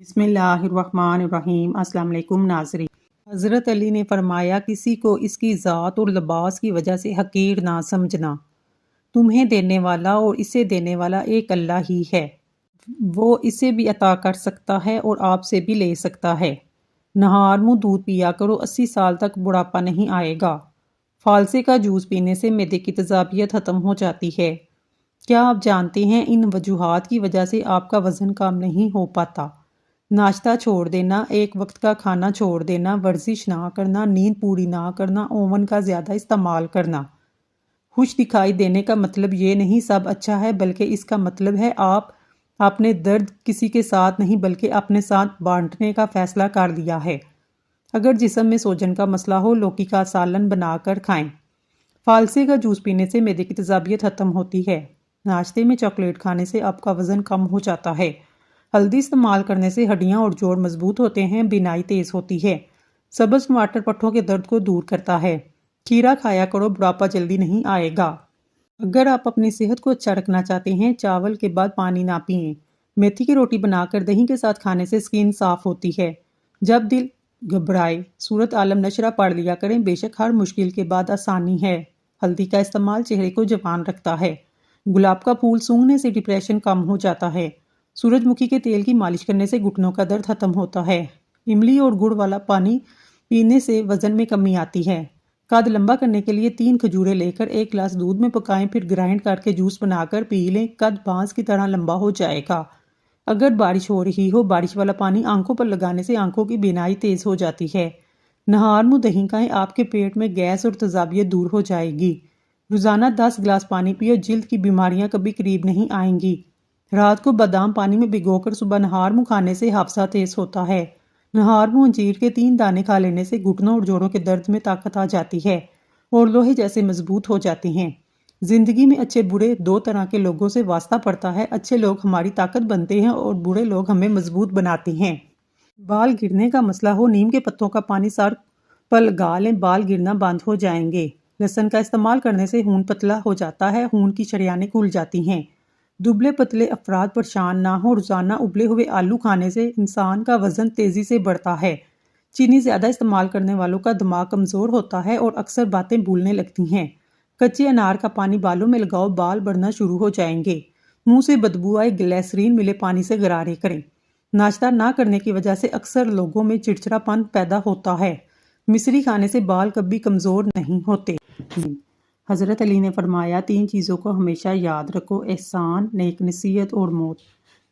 बिस्मिल्लाहिर्रहमानिर्रहीम। अस्सलाम वालेकुम नाज़रीन। हज़रत अली ने फरमाया, किसी को इसकी ज़ात और लिबास की वजह से हकीर ना समझना। तुम्हें देने वाला और इसे देने वाला एक अल्लाह ही है। वो इसे भी अता कर सकता है और आपसे भी ले सकता है। नहार मुँह दूध पिया करो, 80 साल तक बुढ़ापा नहीं आएगा। फालसे का जूस पीने से मैदे की तेज़ाबियत ख़त्म हो जाती है। क्या आप जानते हैं, इन वजूहात की वजह से आपका वज़न कम नहीं हो पाता। नाश्ता छोड़ देना, एक वक्त का खाना छोड़ देना, वर्जिश ना करना, नींद पूरी ना करना, ओवन का ज़्यादा इस्तेमाल करना। खुश दिखाई देने का मतलब ये नहीं सब अच्छा है, बल्कि इसका मतलब है आप अपने दर्द किसी के साथ नहीं बल्कि अपने साथ बांटने का फैसला कर लिया है। अगर जिस्म में सोजन का मसला हो, लौकी का सालन बनाकर खाएं। फालसे का जूस पीने से मैदे की तेज़ाबियत ख़त्म होती है। नाश्ते में चॉकलेट खाने से आपका वज़न कम हो जाता है। हल्दी इस्तेमाल करने से हड्डियां और जोड़ मजबूत होते हैं, बीनाई तेज होती है। सब्ज़ टमाटर पट्ठों के दर्द को दूर करता है। खीरा खाया करो, बुढ़ापा जल्दी नहीं आएगा। अगर आप अपनी सेहत को अच्छा रखना चाहते हैं, चावल के बाद पानी ना पिएं। मेथी की रोटी बनाकर दही के साथ खाने से स्किन साफ होती है। जब दिल घबराए, सूरत आलम नशरा पढ़ लिया करें, बेशक हर मुश्किल के बाद आसानी है। हल्दी का इस्तेमाल चेहरे को जवान रखता है। गुलाब का फूल सूंघने से डिप्रेशन कम हो जाता है। सूरजमुखी के तेल की मालिश करने से घुटनों का दर्द खत्म होता है। इमली और गुड़ वाला पानी पीने से वजन में कमी आती है। कद लंबा करने के लिए 3 खजूरें लेकर 1 गिलास दूध में पकाएं, फिर ग्राइंड करके जूस बनाकर पी लें। कद बांस की तरह लंबा हो जाएगा। अगर बारिश हो रही हो, बारिश वाला पानी आंखों पर लगाने से आंखों की बीनाई तेज हो जाती है। नहार मुँह दही खाएं, आपके पेट में गैस और तेजाबियत दूर हो जाएगी। रोजाना 10 गिलास पानी पियो, जिल्द की बीमारियां कभी करीब नहीं आएंगी। रात को बादाम पानी में भिगोकर सुबह नहार मुँह खाने से हाफसा तेज होता है। नहार मुँह अंजीर के 3 दाने खा लेने से घुटनों और जोड़ों के दर्द में ताकत आ जाती है और लोहे जैसे मजबूत हो जाते हैं। जिंदगी में अच्छे बुरे 2 तरह के लोगों से वास्ता पड़ता है। अच्छे लोग हमारी ताकत बनते हैं और बुरे लोग हमें मजबूत बनाते हैं। बाल गिरने का मसला हो, नीम के पत्तों का पानी सर पर लगा लें, बाल गिरना बंद हो जाएंगे। लहसुन का इस्तेमाल करने से खून पतला हो जाता है, खून की शरियानें खुल जाती हैं। दुबले पतले अफराद परेशान ना हो, रोजाना उबले हुए आलू खाने से इंसान का वजन तेजी से बढ़ता है। चीनी ज्यादा इस्तेमाल करने वालों का दिमाग कमजोर होता है और अक्सर बातें भूलने लगती हैं। कच्चे अनार का पानी बालों में लगाओ, बाल बढ़ना शुरू हो जाएंगे। मुंह से बदबू आए, ग्लिसरीन मिले पानी से गरारे करें। नाश्ता ना करने की वजह से अक्सर लोगों में चिड़चिड़ापन पैदा होता है। मिश्री खाने से बाल कभी कमजोर नहीं होते। हज़रत अली ने फरमाया, 3 चीज़ों को हमेशा याद रखो, एहसान, नेक नसीहत और मौत।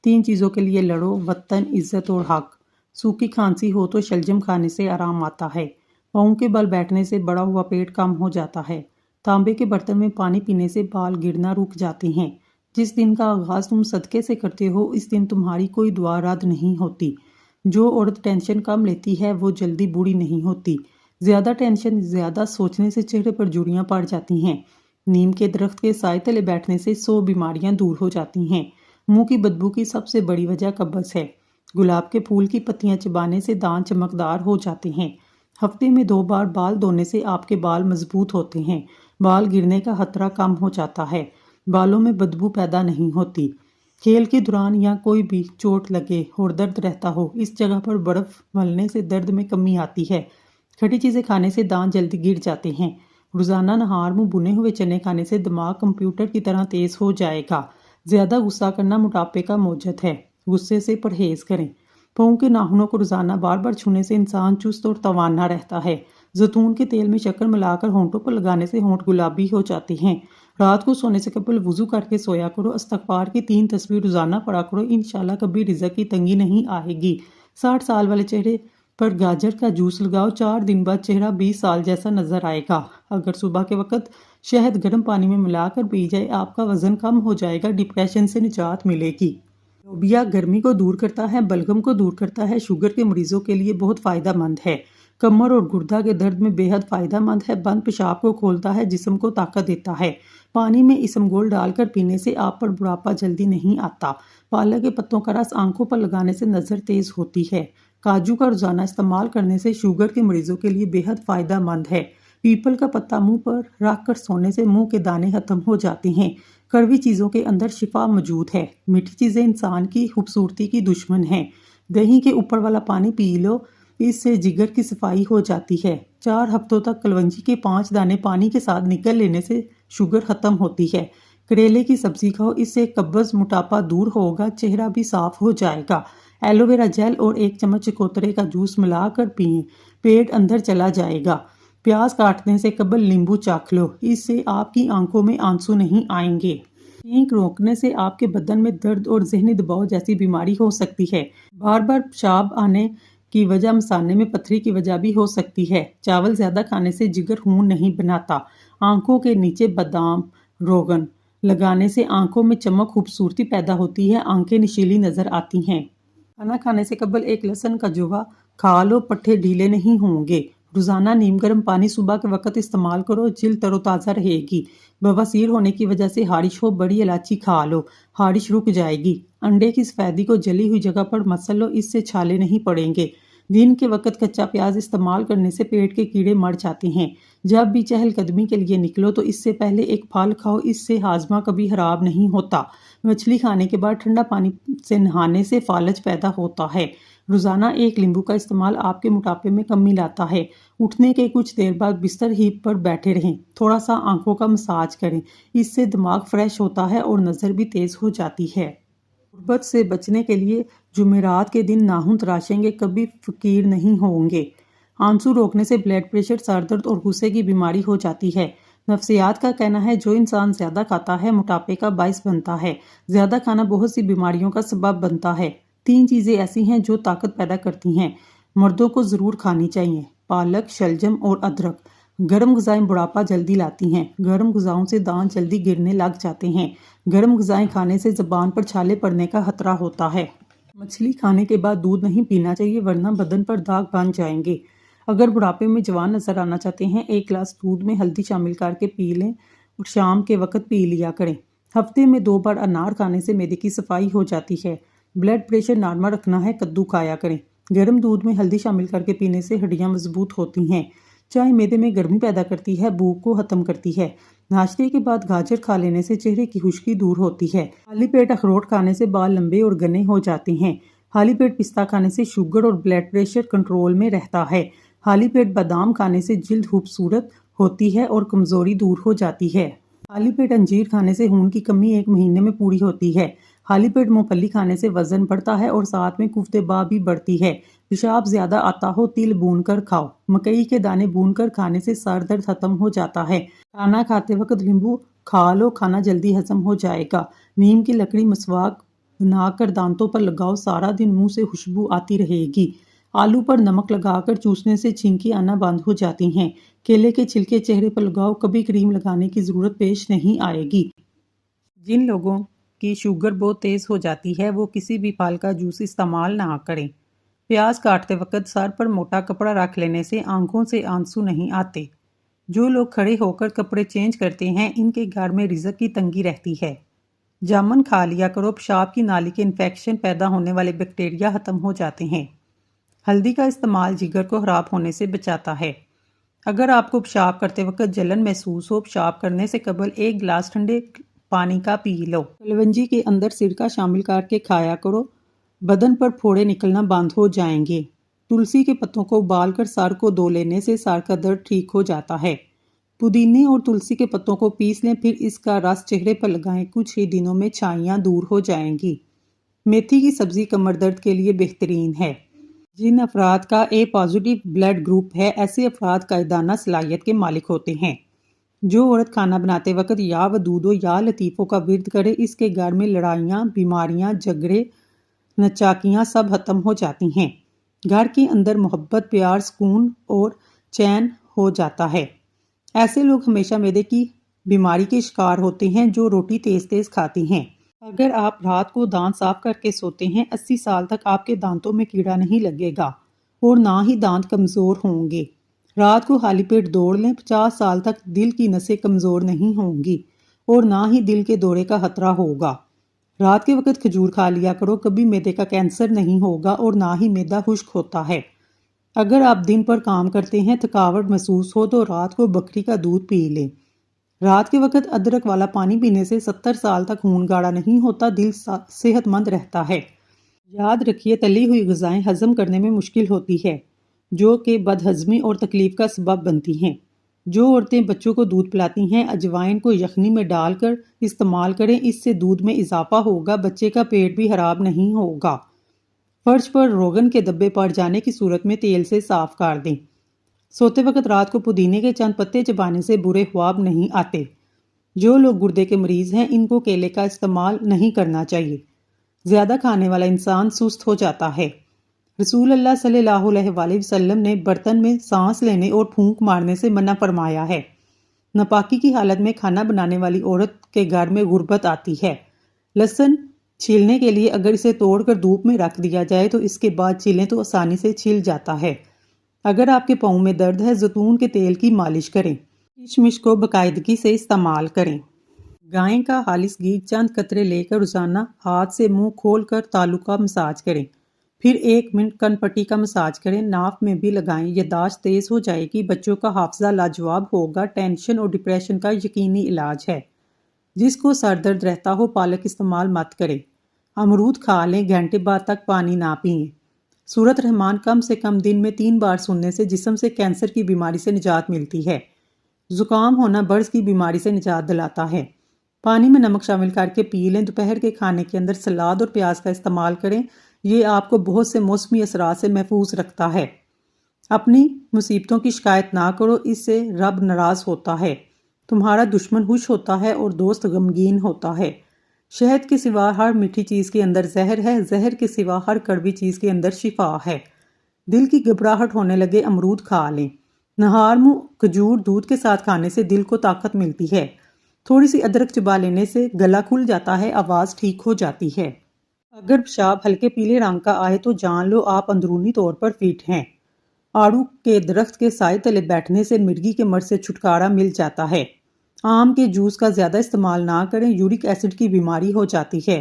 3 चीज़ों के लिए लड़ो, वतन, इज़्ज़त और हक। सूखी खांसी हो तो शलजम खाने से आराम आता है। पाँव के बल बैठने से बड़ा हुआ पेट कम हो जाता है। तांबे के बर्तन में पानी पीने से बाल गिरना रुक जाते हैं। जिस दिन का आगाज़ तुम सदके से करते हो, इस दिन तुम्हारी कोई दुआ रद्द नहीं होती। जो औरत टेंशन कम लेती है वो जल्दी बूढ़ी नहीं होती। ज्यादा टेंशन, ज्यादा सोचने से चेहरे पर झुर्रियां पड़ जाती हैं। नीम के दरख्त के साए तले बैठने से 100 बीमारियां दूर हो जाती हैं। मुंह की बदबू की सबसे बड़ी वजह कब्ज़ है। गुलाब के फूल की पत्तियां चबाने से दांत चमकदार हो जाते हैं। हफ्ते में 2 बार बाल धोने से आपके बाल मजबूत होते हैं। बाल गिरने का खतरा कम हो जाता है। बालों में बदबू पैदा नहीं होती। खेल के दौरान या कोई भी चोट लगे और दर्द रहता हो, इस जगह पर बर्फ मलने से दर्द में कमी आती है। खटी चीज़ें खाने से दांत जल्दी गिर जाते हैं। रोजाना नहार मुँह भुने हुए चने खाने से दिमाग कंप्यूटर की तरह तेज हो जाएगा। ज्यादा गुस्सा करना मोटापे का मौजद है, गुस्से से परहेज करें। पाँव के नाखूनों को रोजाना बार बार छूने से इंसान चुस्त और तवाना रहता है। जैतून के तेल में शक्कर मिलाकर होंठों पर लगाने से होंठ गुलाबी हो जाते हैं। रात को सोने से कबल वुजू करके सोया करो। इस्तगफार की 3 तस्बीह रोजाना पढ़ा करो। इंशाल्लाह कभी रिज़्क की तंगी नहीं आएगी। 60 साल वाले चेहरे पर गाजर का जूस लगाओ, 4 दिन बाद चेहरा 20 साल जैसा नजर आएगा। अगर सुबह के वक्त शहद गर्म पानी में मिलाकर पी जाए, आपका वजन कम हो जाएगा, डिप्रेशन से निजात मिलेगी। लोबिया गर्मी को दूर करता है, बलगम को दूर करता है, शुगर के मरीजों के लिए बहुत फायदेमंद है। कमर और गुर्दा के दर्द में बेहद फायदेमंद है। बंद पेशाब को खोलता है, जिस्म को ताकत देता है। पानी में इसबगोल डालकर पीने से आप पर बुढ़ापा जल्दी नहीं आता। पालक के पत्तों का रस आंखों पर लगाने से नजर तेज होती है। काजू का रोजाना इस्तेमाल करने से शुगर के मरीजों के लिए बेहद फायदेमंद है। पीपल का पत्ता मुंह पर रख कर सोने से मुंह के दाने खत्म हो जाते हैं। कड़वी चीज़ों के अंदर शिफा मौजूद है। मीठी चीज़ें इंसान की खूबसूरती की दुश्मन हैं। दही के ऊपर वाला पानी पी लो, इससे जिगर की सफाई हो जाती है। 4 हफ्तों तक कलवंजी के 5 दाने पानी के साथ निकल लेने से शुगर खत्म होती है। करेले की सब्जी खाओ, इससे कब्ज मोटापा दूर होगा, चेहरा भी साफ हो जाएगा। एलोवेरा जेल और 1 चम्मच चकोतरे का जूस मिलाकर पिएं, पेट अंदर चला जाएगा। प्याज काटने से कबल नींबू चाख लो, इससे आपकी आंखों में आंसू नहीं आएंगे। छींक रोकने से आपके बदन में दर्द और जहनी दबाव जैसी बीमारी हो सकती है। बार बार पेशाब आने की वजह मसाने में पत्थरी की वजह भी हो सकती है। चावल ज्यादा खाने से जिगर खून नहीं बनाता। आंखों के नीचे बादाम रोगन लगाने से आंखों में चमक खूबसूरती पैदा होती है, आंखें नशीली नजर आती हैं। खाना खाने से कबल 1 लहसुन का जुवा खा लो, पट्ठे ढीले नहीं होंगे। रोजाना नीम गर्म पानी सुबह के वक्त इस्तेमाल करो, जिल्द तरोताज़ा रहेगी। बवासीर होने की वजह से हारिश हो, बड़ी इलायची खा लो, हारिश रुक जाएगी। अंडे की सफेदी को जली हुई जगह पर मसल लो, इससे छाले नहीं पड़ेंगे। दिन के वक्त कच्चा प्याज इस्तेमाल करने से पेट के कीड़े मर जाते हैं। जब भी चहलकदमी के लिए निकलो तो इससे पहले एक फल खाओ, इससे हाजमा कभी खराब नहीं होता। मछली खाने के बाद ठंडा पानी से नहाने से फालज पैदा होता है। रोजाना 1 नींबू का इस्तेमाल आपके मोटापे में कमी लाता है। उठने के कुछ देर बाद बिस्तर ही पर बैठे रहें, थोड़ा सा आंखों का मसाज करें, इससे दिमाग फ्रेश होता है और नज़र भी तेज हो जाती है। गुर्बत से बचने के लिए जुमेरात के दिन नाखून तराशेंगे, कभी फकीर नहीं होंगे। आंसू रोकने से ब्लड प्रेशर, सर दर्द और गुस्से की बीमारी हो जाती है। नफ्सियात का कहना है जो इंसान ज्यादा खाता है मोटापे का बायस बनता है। ज्यादा खाना बहुत सी बीमारियों का सबब बनता है। 3 चीजें ऐसी हैं जो ताकत पैदा करती हैं, मर्दों को जरूर खानी चाहिए: पालक, शलजम और अदरक। गर्म ग़िज़ाएं बुढ़ापा जल्दी लाती हैं। गर्म ग़िज़ाओं से दांत जल्दी गिरने लग जाते हैं। गर्म ग़िज़ाएं खाने से ज़बान पर छाले पड़ने का खतरा होता है। मछली खाने के बाद दूध नहीं पीना चाहिए, वरना बदन पर दाग बन जाएंगे। अगर बुढ़ापे में जवान नजर आना चाहते हैं, 1 गिलास दूध में हल्दी शामिल करके पी लें और शाम के वक्त पी लिया करें। हफ्ते में 2 बार अनार खाने से मैदे की सफाई हो जाती है। ब्लड प्रेशर नॉर्मल रखना है, कद्दू खाया करें। गर्म दूध में हल्दी शामिल करके पीने से हड्डियां मजबूत होती हैं। चाय मैदे में गर्मी पैदा करती है, भूख को खत्म करती है। नाश्ते के बाद गाजर खा लेने से चेहरे की खुश्की दूर होती है। खाली पेट अखरोट खाने से बाल लंबे और घने हो जाते हैं। खाली पेट पिस्ता खाने से शुगर और ब्लड प्रेशर कंट्रोल में रहता है। खाली पेट बादाम खाने से जिल्द खूबसूरत होती है और कमजोरी दूर हो जाती है। खाली पेट अंजीर खाने से खून की कमी 1 महीने में पूरी होती है। खाली पेट मूंगफली खाने से वजन बढ़ता है और साथ में कुफ्तेबा भी बढ़ती है। पेशाब ज्यादा आता हो, तिल भून कर खाओ। मकई के दाने भून कर खाने से सर दर्द खत्म हो जाता है। खाना खाते वक्त नींबू खा लो, खाना जल्दी हजम हो जाएगा। नीम की लकड़ी मसवाक बनाकर दांतों पर लगाओ, सारा दिन मुंह से खुशबू आती रहेगी। आलू पर नमक लगाकर चूसने से छींकी आना बंद हो जाती हैं। केले के छिलके चेहरे पर लगाओ, कभी क्रीम लगाने की जरूरत पेश नहीं आएगी। जिन लोगों की शुगर बहुत तेज हो जाती है, वो किसी भी फल का जूस इस्तेमाल ना करें। प्याज काटते वक्त सर पर मोटा कपड़ा रख लेने से आंखों से आंसू नहीं आते। जो लोग खड़े होकर कपड़े चेंज करते हैं, इनके घर में रिज़्क की तंगी रहती है। जामुन खा लिया करो, पेशाब की नाली के इन्फेक्शन पैदा होने वाले बैक्टीरिया खत्म हो जाते हैं। हल्दी का इस्तेमाल जिगर को खराब होने से बचाता है। अगर आपको पेशाब करते वक्त जलन महसूस हो, पेशाब करने से कबल 1 गिलास ठंडे पानी का पी लो। कलवंजी के अंदर सिरका शामिल करके खाया करो, बदन पर फोड़े निकलना बंद हो जाएंगे। तुलसी के पत्तों को उबालकर सर को धो लेने से सर का दर्द ठीक हो जाता है। पुदीने और तुलसी के पत्तों को पीस लें, फिर इसका रस चेहरे पर लगाएं, कुछ ही दिनों में छाइयाँ दूर हो जाएंगी। मेथी की सब्जी कमर दर्द के लिए बेहतरीन है। जिन अफराद का ए पॉजिटिव ब्लड ग्रुप है, ऐसे अफराद कायदाना सलाहियत के मालिक होते हैं। जो औरत खाना बनाते वक्त या वदूदों या लतीफ़ों का विर्द करे, इसके घर में लड़ाइयाँ, बीमारियाँ, झगड़े, नचाकियाँ सब खत्म हो जाती हैं। घर के अंदर मोहब्बत, प्यार, सुकून और चैन हो जाता है। ऐसे लोग हमेशा मैदे की बीमारी के शिकार होते हैं जो रोटी तेज तेज खाती हैं। अगर आप रात को दांत साफ करके सोते हैं, 80 साल तक आपके दांतों में कीड़ा नहीं लगेगा और ना ही दांत कमजोर होंगे। रात को खाली पेट दौड़ लें, 50 साल तक दिल की नसें कमजोर नहीं होंगी और ना ही दिल के दौरे का खतरा होगा। रात के वक्त खजूर खा लिया करो, कभी मैदे का कैंसर नहीं होगा और ना ही मैदा खुश्क होता है। अगर आप दिन पर काम करते हैं, थकावट महसूस हो तो रात को बकरी का दूध पी लें। रात के वक्त अदरक वाला पानी पीने से 70 साल तक खून गाढ़ा नहीं होता, दिल सेहतमंद रहता है। یاد رکھیے تلی ہوئی غذائیں ہضم کرنے میں مشکل ہوتی ہے جو کہ بدہضمی اور تکلیف کا سبب بنتی ہیں۔ جو عورتیں بچوں کو دودھ پلاتی ہیں اجوائن کو یخنی میں ڈال کر استعمال کریں، اس سے دودھ میں اضافہ ہوگا، بچے کا پیٹ بھی خراب نہیں ہوگا۔ فرش پر روغن کے دبے پڑ جانے کی صورت میں تیل سے صاف کر دیں۔ سوتے وقت رات کو پودینے کے چند پتے چبانے سے برے خواب نہیں آتے۔ جو لوگ گردے کے مریض ہیں ان کو کیلے کا استعمال نہیں کرنا چاہیے۔ زیادہ کھانے والا انسان سست ہو جاتا ہے۔ رسول اللہ صلی اللہ علیہ وآلہ وسلم نے برتن میں سانس لینے اور پھونک مارنے سے منع فرمایا ہے۔ ناپاکی کی حالت میں کھانا بنانے والی عورت کے گھر میں غربت آتی ہے۔ لہسن چھیلنے کے لیے اگر اسے توڑ کر دھوپ میں رکھ دیا جائے تو اس کے بعد چھیلیں تو آسانی سے چھل جاتا ہے۔ اگر آپ کے پاؤں میں درد ہے زیتون کے تیل کی مالش کریں۔ کشمش کو باقاعدگی سے استعمال کریں۔ گائے کا خالص گھی چند قطرے لے کر روزانہ ہاتھ سے منہ کھول کر تالو کا مساج کریں، پھر 1 منٹ کن پٹی کا مساج کریں، ناک میں بھی لگائیں، یادداشت تیز ہو جائے گی، بچوں کا حافظہ لاجواب ہوگا۔ ٹینشن اور ڈپریشن کا یقینی علاج ہے۔ جس کو سر درد رہتا ہو پالک استعمال مت کریں۔ امرود کھا لیں، گھنٹے بعد تک پانی نہ پئیں۔ سورۃ رحمان کم سے کم دن میں 3 بار سننے سے جسم سے کینسر کی بیماری سے نجات ملتی ہے۔ زکام ہونا برس کی بیماری سے نجات دلاتا ہے۔ پانی میں نمک شامل کر کے پی لیں۔ دوپہر کے کھانے کے اندر سلاد اور پیاز کا استعمال کریں، یہ آپ کو بہت سے موسمی اثرات سے محفوظ رکھتا ہے۔ اپنی مصیبتوں کی شکایت نہ کرو، اس سے رب ناراض ہوتا ہے۔ تمہارا دشمن خوش ہوتا ہے اور دوست غمگین ہوتا ہے۔ شہد کے سوا ہر میٹھی چیز کے اندر زہر ہے، زہر کے سوا ہر کڑوی چیز کے اندر شفا ہے۔ دل کی گھبراہٹ ہونے لگے امرود کھا لیں۔ نہار منہ کھجور دودھ کے ساتھ کھانے سے دل کو طاقت ملتی ہے۔ تھوڑی سی ادرک چبا لینے سے گلا کھل جاتا ہے، آواز ٹھیک ہو جاتی ہے۔ اگر پیشاب ہلکے پیلے رنگ کا آئے تو جان لو آپ اندرونی طور پر فٹ ہیں۔ آڑو کے درخت کے سائے تلے بیٹھنے سے مرگی کے مرض سے چھٹکارا مل جاتا ہے۔ آم کے جوس کا زیادہ استعمال نہ کریں، یورک ایسڈ کی بیماری ہو جاتی ہے۔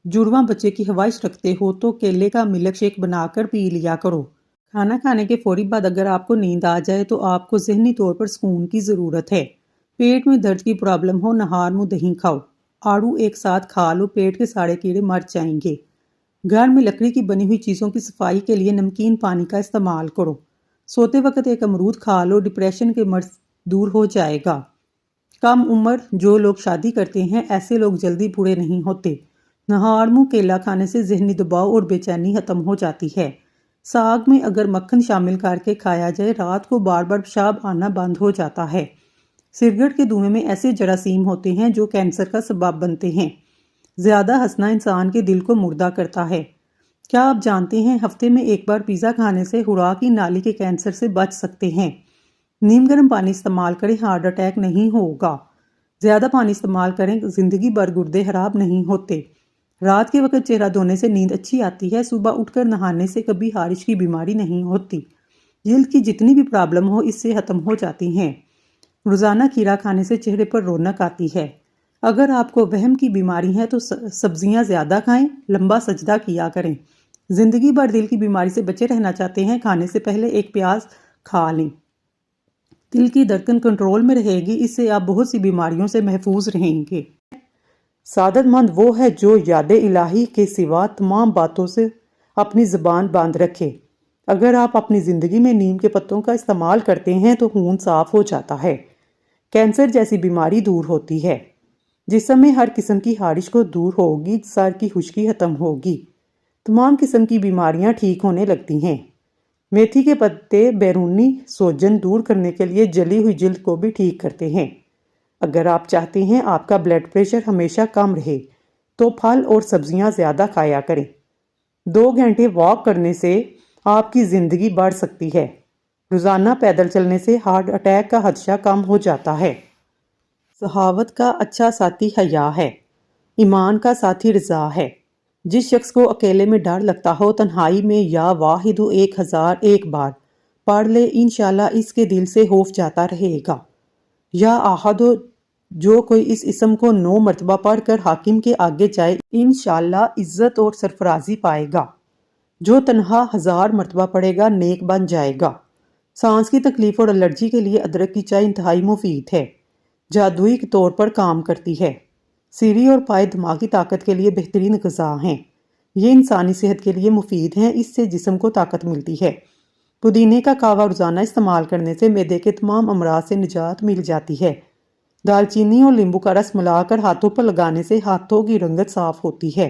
جڑواں بچے کی خواہش رکھتے ہو تو کیلے کا ملک شیک بنا کر پی لیا کرو۔ کھانا کھانے کے فوری بعد اگر آپ کو نیند آ جائے تو آپ کو ذہنی طور پر سکون کی ضرورت ہے۔ پیٹ میں درد کی پرابلم ہو، نہار منہ دہی کھاؤ، آڑو ایک ساتھ کھا لو، پیٹ کے سارے کیڑے مر جائیں گے۔ گھر میں لکڑی کی بنی ہوئی چیزوں کی صفائی کے لیے نمکین پانی کا استعمال کرو۔ سوتے وقت ایک امرود کھا لو، ڈپریشن کے مرض دور ہو جائے گا۔ کم عمر جو لوگ شادی کرتے ہیں ایسے لوگ جلدی بوڑھے نہیں ہوتے۔ نہار منہ کیلا کھانے سے ذہنی دباؤ اور بے چینی ختم ہو جاتی ہے۔ ساگ میں اگر مکھن شامل کر کے کھایا جائے رات کو بار بار پیشاب آنا بند ہو جاتا ہے۔ سگریٹ کے دھوئیں میں ایسے جراثیم ہوتے ہیں جو کینسر کا سبب بنتے ہیں۔ زیادہ ہنسنا انسان کے دل کو مردہ کرتا ہے۔ کیا آپ جانتے ہیں ہفتے میں 1 بار پیزا کھانے سے خوراک کی نالی کے کینسر سے بچ سکتے ہیں؟ نیم گرم پانی استعمال کریں، ہارٹ اٹیک نہیں ہوگا۔ زیادہ پانی استعمال کریں، زندگی بھر گردے خراب نہیں ہوتے۔ رات کے وقت چہرہ دھونے سے نیند اچھی آتی ہے، صبح اٹھ کر نہانے سے کبھی خارش کی بیماری نہیں ہوتی۔ جلد کی جتنی بھی پرابلم ہو اس سے ختم ہو جاتی ہیں۔ روزانہ کھیرا کھانے سے چہرے پر رونق آتی ہے۔ اگر آپ کو وہم کی بیماری ہے تو سبزیاں زیادہ کھائیں، لمبا سجدہ کیا کریں۔ زندگی بھر دل کی بیماری سے بچے رہنا چاہتے ہیں، کھانے سے پہلے 1 پیاز کھا لیں۔ دل کی دھڑکن کنٹرول میں رہے گی، اس سے آپ بہت سی بیماریوں سے محفوظ رہیں گے۔ سعادت مند وہ ہے جو یاد الہی کے سوا تمام باتوں سے اپنی زبان بند رکھے۔ اگر آپ اپنی زندگی میں نیم کے پتوں کا استعمال کرتے ہیں تو خون صاف ہو جاتا ہے، کینسر جیسی بیماری دور ہوتی ہے، جسم میں ہر قسم کی خارش کو دور ہوگی، سر کی خشکی ختم ہوگی، تمام قسم کی بیماریاں ٹھیک ہونے لگتی ہیں۔ میتھی کے پتے بیرونی سوجن دور کرنے کے لیے جلی ہوئی جلد کو بھی ٹھیک کرتے ہیں۔ اگر آپ چاہتے ہیں آپ کا بلڈ پریشر ہمیشہ کم رہے تو پھل اور سبزیاں زیادہ کھایا کریں۔ 2 گھنٹے واک کرنے سے آپ کی زندگی بڑھ سکتی ہے۔ روزانہ پیدل چلنے سے ہارٹ اٹیک کا خدشہ کم ہو جاتا ہے۔ صحاوت کا اچھا ساتھی حیا ہے، ایمان کا ساتھی رضا ہے۔ جس شخص کو اکیلے میں ڈر لگتا ہو تنہائی میں یا واحد 1001 بار پڑھ لے، انشاءاللہ اس کے دل سے خوف جاتا رہے گا۔ یا احد جو کوئی اس اسم کو 9 مرتبہ پڑھ کر حاکم کے آگے جائے انشاءاللہ عزت اور سرفرازی پائے گا۔ جو تنہا 1000 مرتبہ پڑھے گا نیک بن جائے گا۔ سانس کی تکلیف اور الرجی کے لیے ادرک کی چائے انتہائی مفید ہے، جادوئی طور پر کام کرتی ہے۔ سیری اور پائے دماغی طاقت کے لیے بہترین غذا ہیں۔ یہ انسانی صحت کے لیے مفید ہیں، اس سے جسم کو طاقت ملتی ہے۔ پودینے کا قہوہ روزانہ استعمال کرنے سے معدے کے تمام امراض سے نجات مل جاتی ہے۔ دال چینی اور لیمبو کا رس ملا کر ہاتھوں پر لگانے سے ہاتھوں کی رنگت صاف ہوتی ہے۔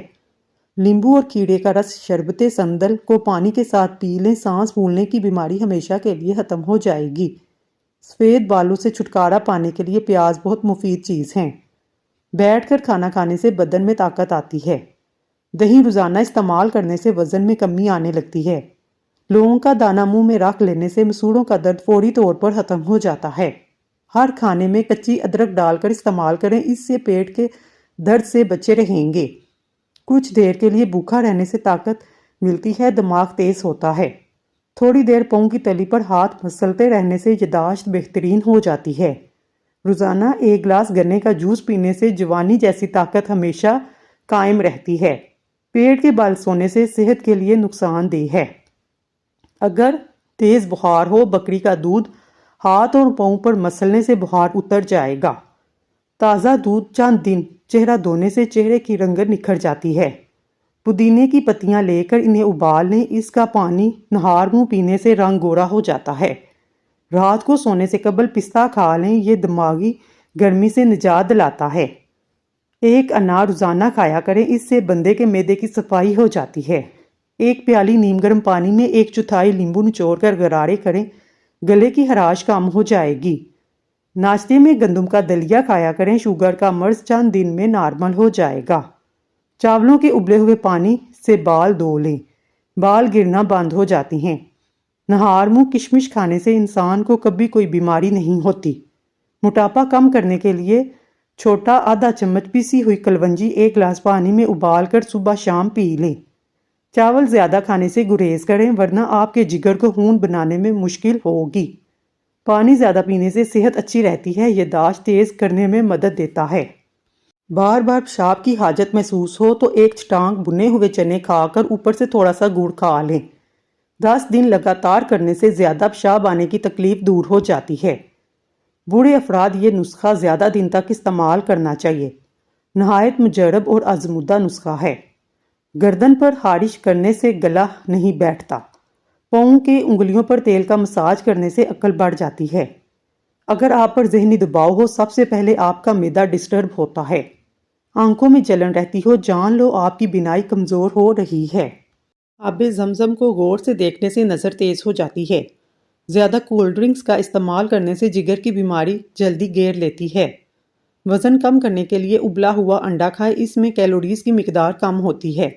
لیمبو اور کیڑے کا رس شربت سندل کو پانی کے ساتھ پی لیں، سانس پھولنے کی بیماری ہمیشہ کے لیے ختم ہو جائے گی۔ سفید بالوں سے چھٹکارا پانے کے لیے پیاز بہت مفید چیز ہیں۔ بیٹھ کر کھانا کھانے سے بدن میں طاقت آتی ہے۔ دہی روزانہ استعمال کرنے سے وزن میں کمی آنے لگتی ہے۔ لونگ کا دانہ منہ میں رکھ لینے سے مسوڑوں کا درد فوری طور پر ختم ہو جاتا ہے۔ ہر کھانے میں کچی ادرک ڈال کر استعمال کریں، اس سے پیٹ کے درد سے بچے رہیں گے۔ کچھ دیر کے لیے بھوکا رہنے سے طاقت ملتی ہے، دماغ تیز ہوتا ہے۔ تھوڑی دیر پاؤں کی تلی پر ہاتھ مسلتے رہنے سے یادداشت بہترین ہو جاتی ہے۔ روزانہ 1 گلاس گنے کا جوس پینے سے جوانی جیسی طاقت ہمیشہ قائم رہتی ہے۔ پیٹ کے بل سونے سے صحت کے لیے نقصان دہ ہے۔ اگر تیز بخار ہو، بکری کا دودھ ہاتھ اور پاؤں پر مسلنے سے بخار اتر جائے گا۔ تازہ دودھ چند دن چہرہ دھونے سے چہرے کی رنگت نکھر جاتی ہے۔ پودینے کی پتیاں لے کر انہیں ابال لیں، اس کا پانی نہار منہ پینے سے رنگ گورا ہو جاتا ہے۔ رات کو سونے سے قبل پستہ کھا لیں، یہ دماغی گرمی سے نجات دلاتا ہے۔ 1 انار روزانہ کھایا کریں، اس سے بندے کے معدے کی صفائی ہو جاتی ہے۔ 1 پیالی نیم گرم پانی میں 1/4 لیمبو نچوڑ کر غرارے کریں، گلے کی خراش کم ہو جائے گی۔ ناشتے میں گندم کا دلیا کھایا کریں، شوگر کا مرض چند دن میں نارمل ہو جائے گا۔ چاولوں کے ابلے ہوئے پانی سے بال دھو لیں، بال گرنا بند ہو جاتی ہیں۔ نہار منہ کشمش کھانے سے انسان کو کبھی کوئی بیماری نہیں ہوتی۔ موٹاپا کم کرنے کے لیے چھوٹا آدھا چمچ پیسی ہوئی کلونجی 1 گلاس پانی میں ابال کر صبح شام پی لیں۔ چاول زیادہ کھانے سے گریز کریں، ورنہ آپ کے جگر کو خون بنانے میں مشکل ہوگی۔ پانی زیادہ پینے سے صحت اچھی رہتی ہے، یادداشت تیز کرنے میں مدد دیتا ہے۔ بار بار پیشاب کی حاجت محسوس ہو تو 1 چٹانک بنے ہوئے چنے کھا کر اوپر سے تھوڑا سا گڑ کھا لیں۔ 10 دن لگاتار کرنے سے زیادہ پیشاب آنے کی تکلیف دور ہو جاتی ہے۔ بوڑھے افراد یہ نسخہ زیادہ دن تک استعمال کرنا چاہیے۔ نہایت مجرب اور آزمودہ نسخہ ہے۔ گردن پر خارش کرنے سے گلا نہیں بیٹھتا۔ پاؤں کے انگلیوں پر تیل کا مساج کرنے سے عقل بڑھ جاتی ہے۔ اگر آپ پر ذہنی دباؤ ہو، سب سے پہلے آپ کا معدہ ڈسٹرب ہوتا ہے۔ آنکھوں میں جلن رہتی ہو، جان لو آپ کی بینائی کمزور ہو رہی ہے۔ آب زمزم کو غور سے دیکھنے سے نظر تیز ہو جاتی ہے۔ زیادہ کولڈ ڈرنکس کا استعمال کرنے سے جگر کی بیماری جلدی گھیر لیتی ہے۔ وزن کم کرنے کے لیے ابلا ہوا انڈا کھائے، اس میں کیلوریز کی مقدار کم ہوتی ہے۔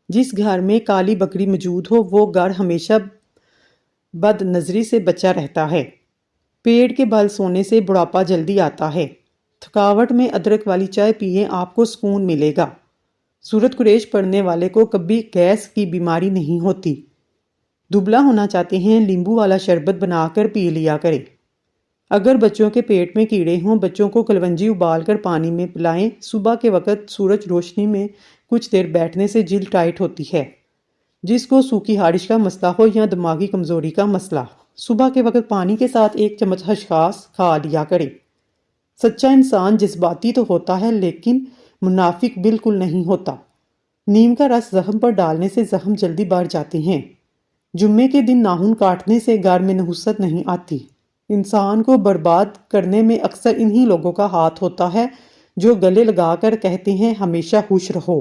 جس گھر میں کالی بکری موجود ہو، وہ گھر ہمیشہ بد نظری سے بچا رہتا ہے۔ پیٹ کے بل سونے سے بڑھاپا جلدی آتا ہے۔ تھکاوٹ میں ادرک والی چائے پیئیں، آپ کو سکون ملے گا۔ سورت قریش پڑھنے والے کو کبھی گیس کی بیماری نہیں ہوتی۔ دبلا ہونا چاہتے ہیں، لیمبو والا شربت بنا کر پی لیا کریں۔ اگر بچوں کے پیٹ میں کیڑے ہوں، بچوں کو کلونجی ابال کر پانی میں پلائیں۔ صبح کے وقت سورج روشنی میں کچھ دیر بیٹھنے سے جلد ٹائٹ ہوتی ہے۔ جس کو سوکھی خارش کا مسئلہ ہو یا دماغی کمزوری کا مسئلہ، صبح کے وقت پانی کے ساتھ 1 چمچ خسخاس کھا لیا کریں۔ سچا انسان جذباتی تو ہوتا ہے، لیکن منافق بالکل نہیں ہوتا۔ نیم کا رس زخم پر ڈالنے سے زخم جلدی بڑھ جاتے ہیں۔ جمعے کے دن ناخن کاٹنے سے گھر میں نحوست نہیں آتی۔ انسان کو برباد کرنے میں اکثر انہی لوگوں کا ہاتھ ہوتا ہے جو گلے لگا کر کہتے ہیں ہمیشہ خوش رہو۔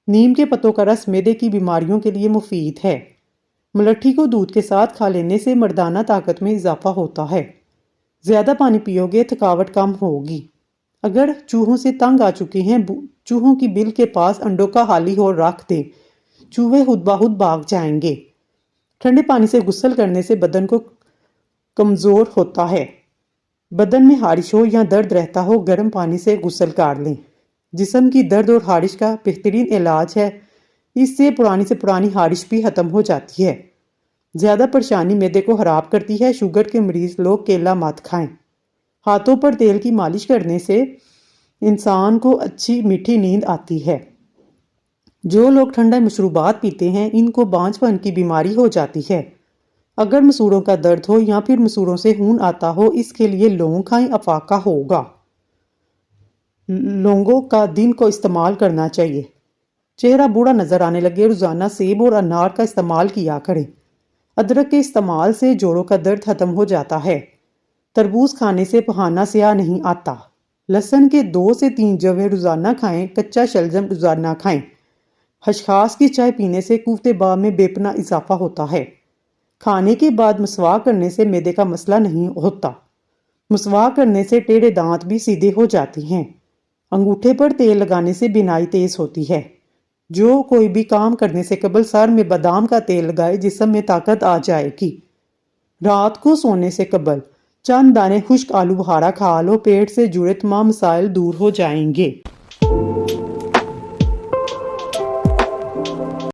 نیم کے پتوں کا رس معدے کی بیماریوں کے لیے مفید ہے۔ ملٹھی کو دودھ کے ساتھ کھا لینے سے مردانہ طاقت میں اضافہ ہوتا ہے۔ زیادہ پانی پیو گے، تھکاوٹ کم ہوگی۔ اگر چوہوں سے تنگ آ چکے ہیں، چوہوں کی بل کے پاس انڈوں کا حالی ہو رکھ دیں، چوہے خود بخود بھاگ جائیں گے۔ ٹھنڈے پانی سے غسل کرنے سے بدن کو کمزور ہوتا ہے۔ بدن میں خارش ہو یا درد رہتا ہو، گرم پانی سے غسل کر لیں۔ جسم کی درد اور خارش کا بہترین علاج ہے، اس سے پرانی سے پرانی خارش بھی ختم ہو جاتی ہے۔ زیادہ پریشانی معدے کو خراب کرتی ہے، شوگر کے مریض لوگ کیلا مت کھائیں۔ ہاتھوں پر تیل کی مالش کرنے سے انسان کو اچھی میٹھی نیند آتی ہے۔ جو لوگ ٹھنڈا مشروبات پیتے ہیں، ان کو بانجھ پن کی بیماری ہو جاتی ہے۔ اگر مسوڑوں کا درد ہو یا پھر مسوڑوں سے خون آتا ہو، اس کے لیے لونگ کھائیں، افاقہ ہوگا۔ لونگوں کا دن کو استعمال کرنا چاہیے۔ چہرہ بوڑھا نظر آنے لگے۔ روزانہ سیب اور انار کا استعمال کیا کریں۔ ادرک کے استعمال سے جوڑوں کا درد ختم ہو جاتا ہے۔ تربوز کھانے سے پخانہ سیاہ نہیں آتا۔ لہسن کے 2 سے 3 جوے روزانہ کھائیں۔ کچا شلجم روزانہ کھائیں۔ خشخاش کی چائے پینے سے قوت باء میں بے پناہ اضافہ ہوتا ہے۔ کھانے کے بعد مسواک کرنے سے معدے کا مسئلہ نہیں ہوتا۔ مسواک کرنے سے ٹیڑھے دانت بھی سیدھے ہو جاتے ہیں۔ انگوٹھے پر تیل لگانے سے بینائی تیز ہوتی ہے۔ جو کوئی بھی کام کرنے سے قبل سر میں بادام کا تیل لگائے، جسم میں طاقت آ جائے گی۔ رات کو سونے سے قبل چند دانے خشک آلو بخارا کھا لو، پیٹ سے جڑے تمام مسائل دور ہو جائیں گے۔